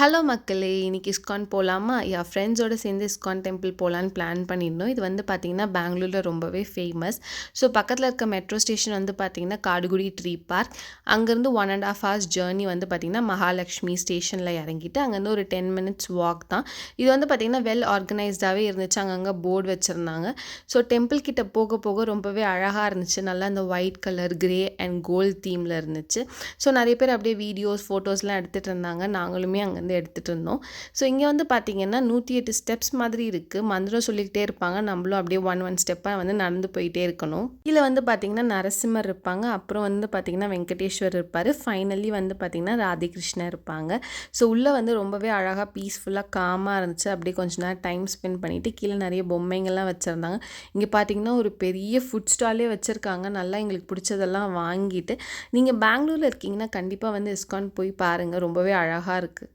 Hello மக்களே! இன்னைக்கு ISKCON போலாமா? என் ஃப்ரெண்ட்ஸோட சேர்ந்து இஸ்கான் டெம்பிள் போலான்னு பிளான் பண்ணியிருந்தோம். இது வந்து பார்த்தீங்கன்னா, பெங்களூர்ல ரொம்பவே ஃபேமஸ். ஸோ பக்கத்தில இருக்க மெட்ரோ ஸ்டேஷன் வந்து பார்த்தீங்கன்னா, காடுகுடி ட்ரீ பார்க். அங்கேருந்து 1 1/2 ஹவர்ஸ் ஜர்னி வந்து பார்த்தீங்கன்னா, மகாலட்சுமி ஸ்டேஷனில இறங்கிட்டு, அங்கேருந்து ஒரு 10 மினிட்ஸ் வாக் தான். இது வந்து பார்த்தீங்கன்னா, வெல் ஆர்கனைஸ்டாவே இருந்துச்சு. அங்கங்க போர்டு வச்சிருந்தாங்க. ஸோ டெம்பிள் கிட்ட போக போக ரொம்பவே அழகா இருந்துச்சு. நல்லா அந்த white colour, grey and gold தீம்ல இருந்துச்சு. ஸோ நெறைய பேர் அப்படியே வீடியோஸ், ஃபோட்டோஸ்லாம் எடுத்துட்டு இருந்தாங்க. நாங்களுமே அங்கேருந்து எடுத்துட்டு இருந்தோம். ஸோ இங்கே வந்து பார்த்தீங்கன்னா 108 ஸ்டெப்ஸ் மாதிரி இருக்குது. மந்திரம் சொல்லிக்கிட்டே இருப்பாங்க. நம்மளும் அப்படியே ஒன் ஸ்டெப்பாக வந்து நடந்து போயிட்டே இருக்கணும். கீழே வந்து பார்த்தீங்கன்னா நரசிம்மர் இருப்பாங்க. அப்புறம் வந்து பார்த்தீங்கன்னா வெங்கடேஸ்வர் இருப்பார். ஃபைனலி வந்து பார்த்தீங்கன்னா ராதிகிருஷ்ணர் இருப்பாங்க. ஸோ உள்ளே வந்து ரொம்பவே அழகாக பீஸ்ஃபுல்லாக காமாக இருந்துச்சு. அப்படியே கொஞ்ச நேரம் டைம் ஸ்பெண்ட் பண்ணிவிட்டு கீழே நிறைய பொம்மைங்கள்லாம் வச்சுருந்தாங்க. இங்கே பார்த்தீங்கன்னா ஒரு பெரிய ஃபுட் ஸ்டாலே வச்சுருக்காங்க. நல்லா எங்களுக்கு பிடிச்சதெல்லாம் வாங்கிட்டு நீங்கள் பெங்களூரில் இருக்கீங்கன்னா கண்டிப்பாக வந்து இஸ்கான் போய் பாருங்கள். ரொம்பவே அழகாக இருக்குது.